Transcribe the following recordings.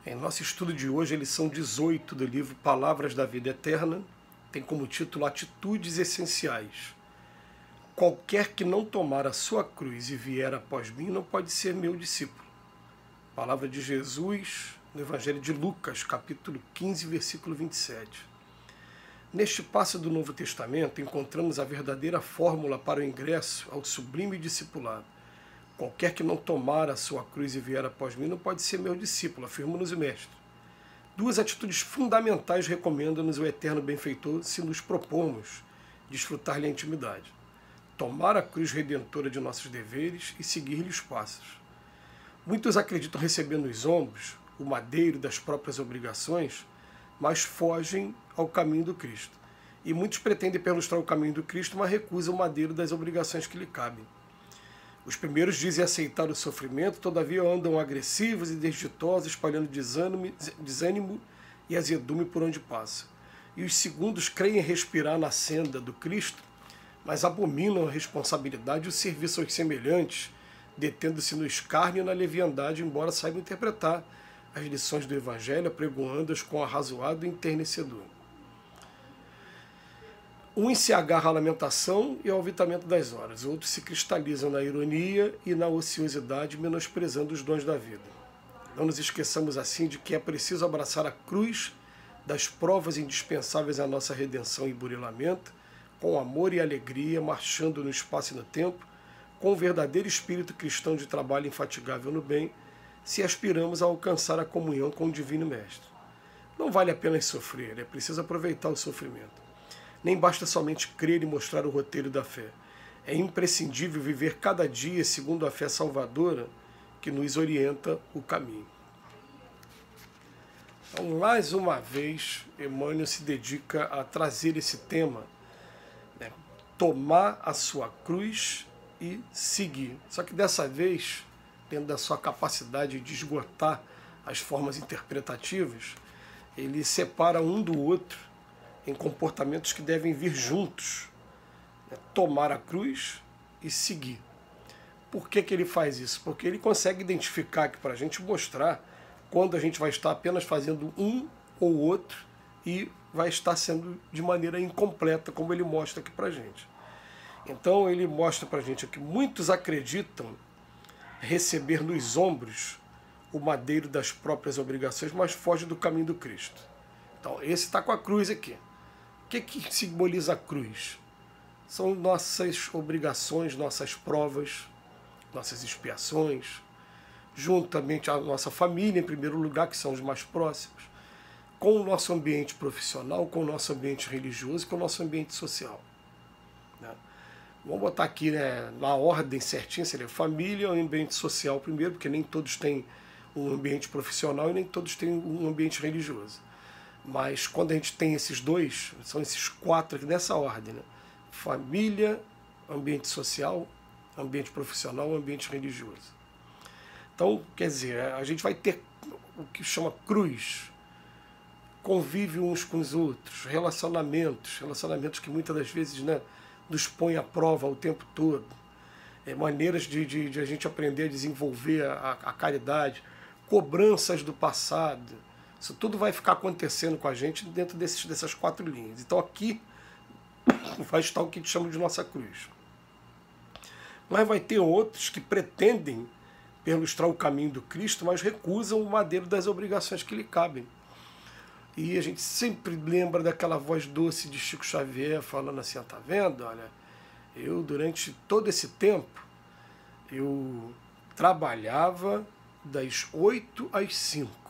Em nosso estudo de hoje, a lição 18 do livro Palavras da Vida Eterna tem como título Atitudes Essenciais. Qualquer que não tomar a sua cruz e vier após mim não pode ser meu discípulo. Palavra de Jesus no Evangelho de Lucas, capítulo 15, versículo 27. Neste passo do Novo Testamento encontramos a verdadeira fórmula para o ingresso ao sublime discipulado. Qualquer que não tomar a sua cruz e vier após mim não pode ser meu discípulo, afirma-nos o Mestre. Duas atitudes fundamentais recomenda-nos o eterno benfeitor se nos propormos desfrutar-lhe a intimidade. Tomar a cruz redentora de nossos deveres e seguir-lhe os passos. Muitos acreditam receber nos ombros o madeiro das próprias obrigações, mas fogem ao caminho do Cristo. E muitos pretendem perlustrar o caminho do Cristo, mas recusam o madeiro das obrigações que lhe cabem. Os primeiros dizem aceitar o sofrimento, todavia andam agressivos e desditosos, espalhando desânimo e azedume por onde passam. E os segundos creem respirar na senda do Cristo, mas abominam a responsabilidade e o serviço aos semelhantes, detendo-se no escárnio e na leviandade, embora saibam interpretar as lições do Evangelho, apregoando-as com arrazoado e enternecedor. Uns se agarram à lamentação e ao avitamento das horas, outros se cristalizam na ironia e na ociosidade, menosprezando os dons da vida. Não nos esqueçamos assim de que é preciso abraçar a cruz das provas indispensáveis à nossa redenção e burilamento, com amor e alegria, marchando no espaço e no tempo, com o verdadeiro espírito cristão de trabalho infatigável no bem, se aspiramos a alcançar a comunhão com o Divino Mestre. Não vale a pena sofrer, é preciso aproveitar o sofrimento. Nem basta somente crer e mostrar o roteiro da fé. É imprescindível viver cada dia segundo a fé salvadora que nos orienta o caminho. Então, mais uma vez, Emmanuel se dedica a trazer esse tema, né? Tomar a sua cruz e seguir. Só que dessa vez, dentro da sua capacidade de esgotar as formas interpretativas, ele separa um do outro em comportamentos que devem vir juntos, né? Tomar a cruz e seguir. Por que ele faz isso? Porque ele consegue identificar aqui para a gente mostrar quando a gente vai estar apenas fazendo um ou outro e vai estar sendo de maneira incompleta, como ele mostra aqui para a gente. Então ele mostra para a gente que muitos acreditam receber nos ombros o madeiro das próprias obrigações, mas foge do caminho do Cristo. Então esse está com a cruz aqui. O que simboliza a cruz? São nossas obrigações, nossas provas, nossas expiações, juntamente à nossa família, em primeiro lugar, que são os mais próximos, com o nosso ambiente profissional, com o nosso ambiente religioso, com o nosso ambiente social. Né? Vamos botar aqui, né, na ordem certinha, seria família e ambiente social primeiro, porque nem todos têm um ambiente profissional e nem todos têm um ambiente religioso. Mas quando a gente tem esses dois, são esses quatro aqui nessa ordem, né? Família, ambiente social, ambiente profissional, ambiente religioso. Então, quer dizer, a gente vai ter o que chama cruz, convívio uns com os outros, relacionamentos que muitas das vezes, né, nos põem à prova o tempo todo, maneiras de a gente aprender a desenvolver a caridade, cobranças do passado. Isso tudo vai ficar acontecendo com a gente dentro dessas quatro linhas. Então aqui vai estar o que a gente chama de nossa cruz. Mas vai ter outros que pretendem perlustrar o caminho do Cristo, mas recusam o madeiro das obrigações que lhe cabem. E a gente sempre lembra daquela voz doce de Chico Xavier falando assim, tá vendo? Olha, eu durante todo esse tempo, eu trabalhava das 8 às 5.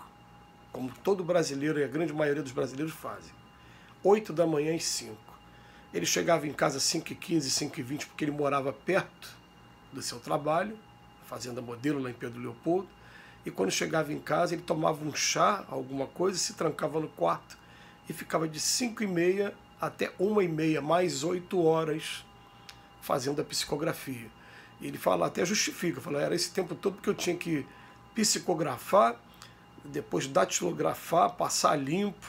Como todo brasileiro e a grande maioria dos brasileiros fazem. 8 da manhã às 5. Ele chegava em casa às 5h15, 5h20, porque ele morava perto do seu trabalho, Fazenda Modelo, lá em Pedro Leopoldo, e quando chegava em casa ele tomava um chá, alguma coisa, se trancava no quarto e ficava de 5h30 até 1h30, mais 8 horas, fazendo a psicografia. E ele fala, até justifica, fala, era esse tempo todo porque eu tinha que psicografar, depois datilografar, passar limpo,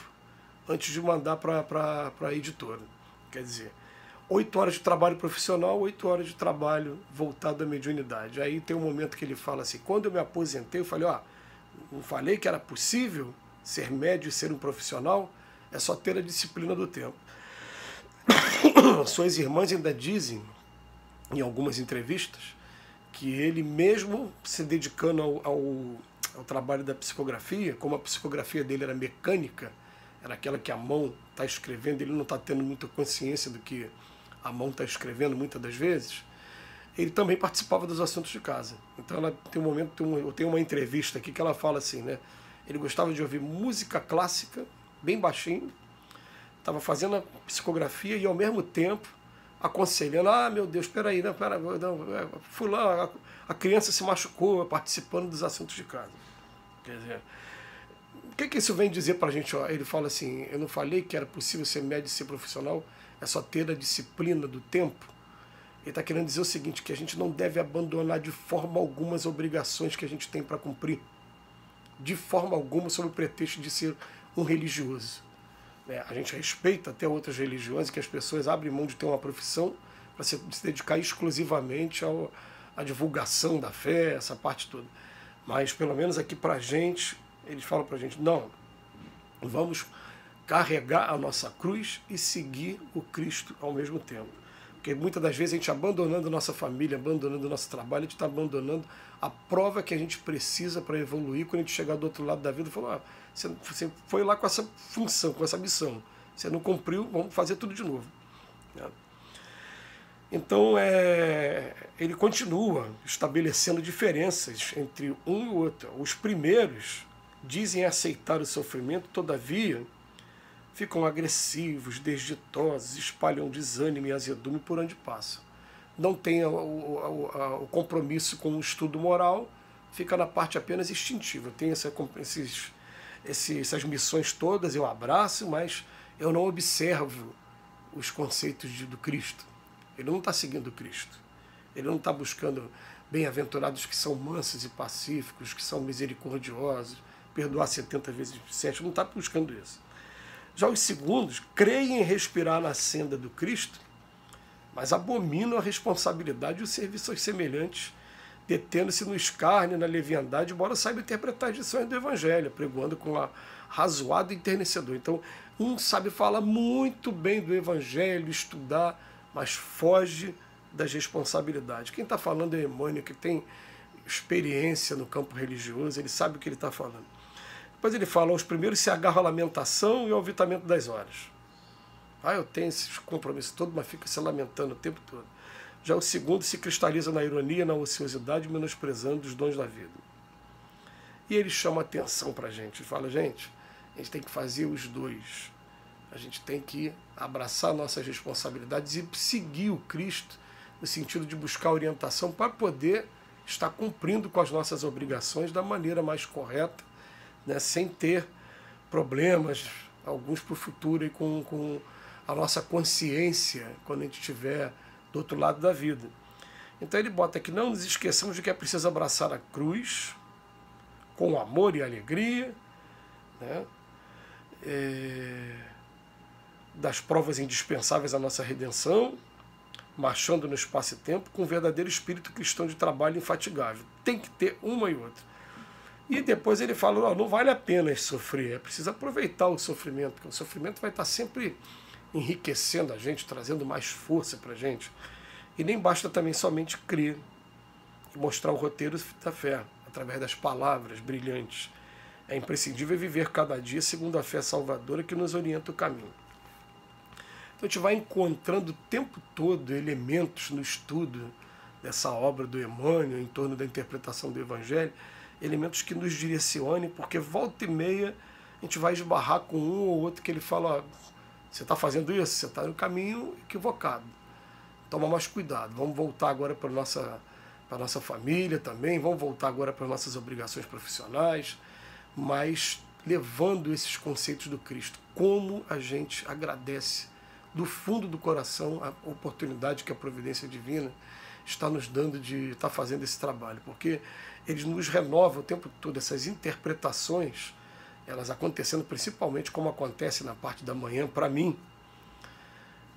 antes de mandar para a editora. Quer dizer, 8 horas de trabalho profissional, 8 horas de trabalho voltado à mediunidade. Aí tem um momento que ele fala assim, quando eu me aposentei, eu falei, ó, Não falei que era possível ser médio e ser um profissional? É só ter a disciplina do tempo. Suas irmãs ainda dizem, em algumas entrevistas, que ele mesmo se dedicando ao trabalho da psicografia, como a psicografia dele era mecânica, era aquela que a mão está escrevendo, ele não está tendo muita consciência do que a mão está escrevendo muitas das vezes, ele também participava dos assuntos de casa. Então ela tem um momento, eu tenho uma entrevista aqui que ela fala assim, né? Ele gostava de ouvir música clássica, bem baixinho, estava fazendo a psicografia e ao mesmo tempo aconselhando, meu Deus, peraí, não, fui lá, a criança se machucou participando dos assuntos de casa. Quer dizer, o que isso vem dizer para a gente? Ó, ele fala assim, eu não falei que era possível ser médico e ser profissional, é só ter a disciplina do tempo. Ele está querendo dizer o seguinte, que a gente não deve abandonar de forma alguma as obrigações que a gente tem para cumprir. De forma alguma, sob o pretexto de ser um religioso. A gente respeita até outras religiões que as pessoas abrem mão de ter uma profissão para se dedicar exclusivamente à divulgação da fé, essa parte toda. Mas, pelo menos aqui para a gente, eles falam para a gente, não, vamos carregar a nossa cruz e seguir o Cristo ao mesmo tempo. Porque muitas das vezes a gente abandonando nossa família, abandonando nosso trabalho, a gente está abandonando a prova que a gente precisa para evoluir quando a gente chegar do outro lado da vida e falar, você foi lá com essa função, com essa missão, você não cumpriu, vamos fazer tudo de novo. Então ele continua estabelecendo diferenças entre um e o outro. Os primeiros dizem aceitar o sofrimento, todavia ficam agressivos, desditosos, espalham desânimo e azedume por onde passam. Não tem o compromisso com o estudo moral, fica na parte apenas instintiva. Tem essas missões todas, eu abraço, mas eu não observo os conceitos do Cristo. Ele não está seguindo o Cristo. Ele não está buscando bem-aventurados que são mansos e pacíficos, que são misericordiosos, perdoar 70 vezes 7, não está buscando isso. Já os segundos creem em respirar na senda do Cristo, mas abominam a responsabilidade e o serviço aos semelhantes, detendo-se no escárnio, na leviandade, embora saiba interpretar as lições do Evangelho, pregoando com um razoado enternecedor. Então, um sabe falar muito bem do Evangelho, estudar, mas foge das responsabilidades. Quem está falando é Emmanuel, que tem experiência no campo religioso, ele sabe o que ele está falando. Depois ele fala, os primeiros se agarram à lamentação e ao avitamento das horas. Eu tenho esses compromissos todos, mas fica se lamentando o tempo todo. Já o segundo se cristaliza na ironia, na ociosidade, menosprezando os dons da vida. E ele chama atenção para a gente, fala, gente, a gente tem que fazer os dois. A gente tem que abraçar nossas responsabilidades e seguir o Cristo, no sentido de buscar orientação para poder estar cumprindo com as nossas obrigações da maneira mais correta, né, sem ter problemas, alguns para o futuro, e com a nossa consciência quando a gente estiver do outro lado da vida. Então ele bota aqui, não nos esqueçamos de que é preciso abraçar a cruz com amor e alegria, né, das provas indispensáveis à nossa redenção, marchando no espaço e tempo, com um verdadeiro espírito cristão de trabalho infatigável. Tem que ter uma e outra. E depois ele fala, não vale a pena sofrer, é preciso aproveitar o sofrimento, porque o sofrimento vai estar sempre enriquecendo a gente, trazendo mais força para a gente. E nem basta também somente crer e mostrar o roteiro da fé, através das palavras brilhantes. É imprescindível viver cada dia segundo a fé salvadora que nos orienta o caminho. Então a gente vai encontrando o tempo todo elementos no estudo dessa obra do Emmanuel, em torno da interpretação do Evangelho, elementos que nos direcionem, porque volta e meia a gente vai esbarrar com um ou outro que ele fala, você está fazendo isso, você está no caminho equivocado. Toma mais cuidado, vamos voltar agora para a nossa família também, vamos voltar agora para as nossas obrigações profissionais, mas levando esses conceitos do Cristo. Como a gente agradece do fundo do coração a oportunidade que a providência divina está nos dando de estar fazendo esse trabalho, porque eles nos renovam o tempo todo, essas interpretações, elas acontecendo principalmente como acontece na parte da manhã, para mim,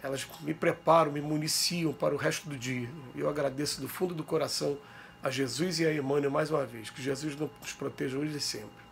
elas me preparam, me municiam para o resto do dia. Eu agradeço do fundo do coração A Jesus e a Emmanuel mais uma vez. Que Jesus nos proteja hoje e sempre.